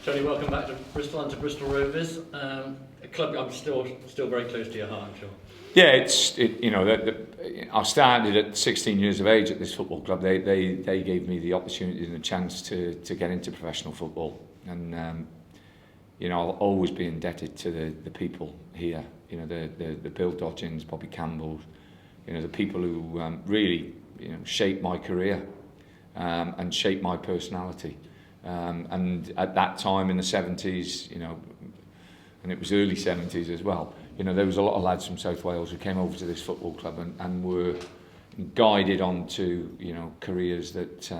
Tony, welcome back to Bristol and to Bristol Rovers, a club I'm still very close to your heart, I'm sure. Yeah, I started at 16 years of age at this football club. They gave me the opportunity and the chance to get into professional football, and I'll always be indebted to the people here. The Bill Dodgins, Bobby Campbell, the people who really shaped my career and shaped my personality. And at that time in the 70s, and it was early 70s as well, there was a lot of lads from South Wales who came over to this football club and were guided on to, careers that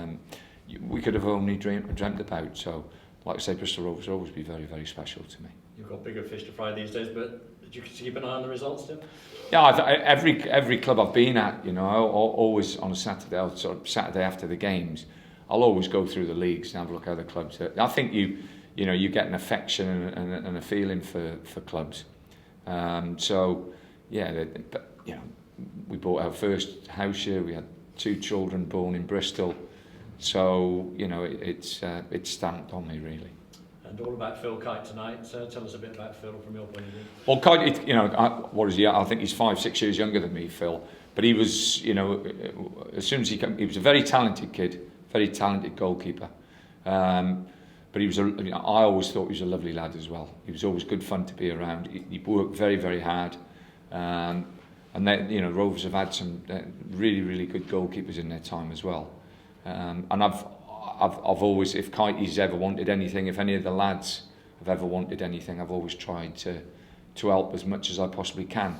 we could have only dreamt about. So, like I say, Bristol Rovers will always be very, very special to me. You've got bigger fish to fry these days, but do you keep an eye on the results still? Yeah, every club I've been at, always on a Saturday, sort of Saturday after the games, I'll always go through the leagues and have a look at other clubs. I think you get an affection and a feeling for clubs. We bought our first house here. We had 2 children born in Bristol, so it's stamped on me really. And all about Phil Kite tonight. Tell us a bit about Phil from your point of view. Well, Kite, what is he? I think he's 5-6 years younger than me, Phil. But he was, as soon as he came, he was a very talented kid. Very talented goalkeeper, but I always thought he was a lovely lad as well. He was always good fun to be around. He worked very, very hard, and then Rovers have had some really good goalkeepers in their time as well. And I've always, if Kitey's ever wanted anything, if any of the lads have ever wanted anything, I've always tried to help as much as I possibly can.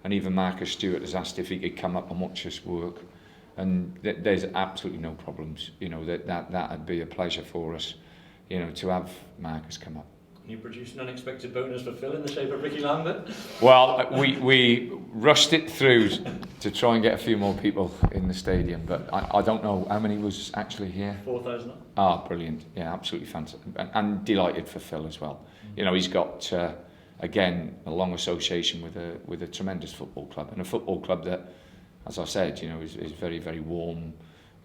And even Marcus Stewart has asked if he could come up and watch us work. And there's absolutely no problems. That'd be a pleasure for us, to have Marcus come up. You produced an unexpected bonus for Phil in the shape of Rickie Lambert. Well, we rushed it through to try and get a few more people in the stadium, but I don't know how many was actually here. 4,000. Ah, brilliant! Yeah, absolutely fantastic, and delighted for Phil as well. He's got again a long association with a tremendous football club, and a football club that, as I said, is very, very warm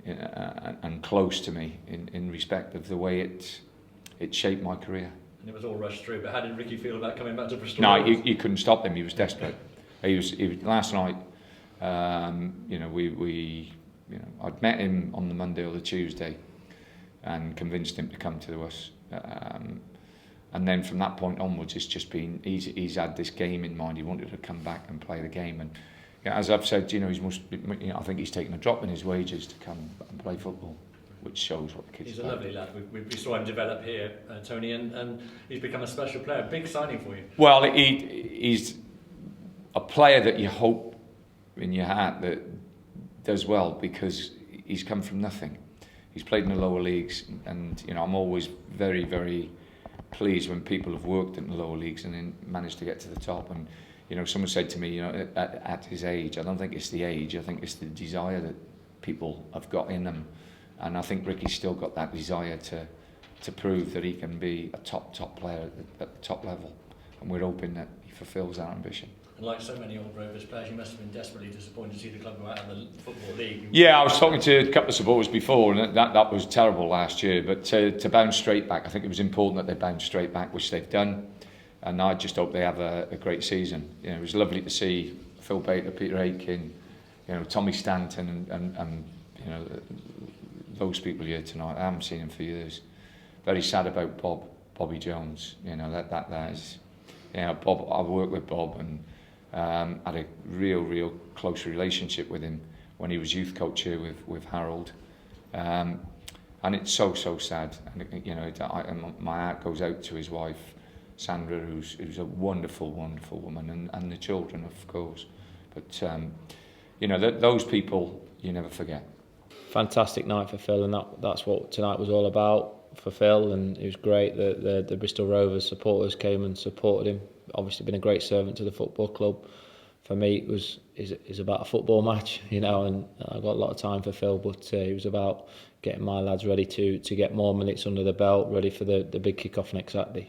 and close to me in respect of the way it shaped my career. And it was all rushed through, but how did Rickie feel about coming back to Bristol? No, he couldn't stop him. He was desperate. He was last night. I'd met him on the Monday or the Tuesday, and convinced him to come to us. And then from that point onwards, it's just been he's had this game in mind. He wanted to come back and play the game, and as I've said, I think he's taken a drop in his wages to come and play football, which shows what the kid's He's a lovely lad. We saw him develop here, Tony, and he's become a special player. Big signing for you. Well, he's a player that you hope in your heart that does well, because he's come from nothing. He's played in the lower leagues, and I'm always very, very pleased when people have worked in the lower leagues and then managed to get to the top. And someone said to me, at his age, I don't think it's the age, I think it's the desire that people have got in them. And I think Rickie's still got that desire to prove that he can be a top player at the top level. And we're hoping that he fulfills our ambition. And like so many old Rovers players, you must have been desperately disappointed to see the club go out of the Football League. Yeah, I was talking to a couple of supporters before, and that was terrible last year. But to bounce straight back, I think it was important that they bounce straight back, which they've done. And I just hope they have a great season. It was lovely to see Phil Baker, Peter Aiken, Tommy Stanton, and those people here tonight. I haven't seen them for years. Very sad about Bobby Jones. That is, Bob. I've worked with Bob and had a real close relationship with him when he was youth coach here with Harold. And it's so sad. And my heart goes out to his wife, Sandra, who's a wonderful woman, and the children, of course. But those people you never forget. Fantastic night for Phil, and that's what tonight was all about for Phil. And it was great that the Bristol Rovers supporters came and supported him. Obviously, been a great servant to the football club. For me, it is about a football match, and I got a lot of time for Phil, but it was about getting my lads ready to get more minutes under the belt, ready for the big kick-off next Saturday.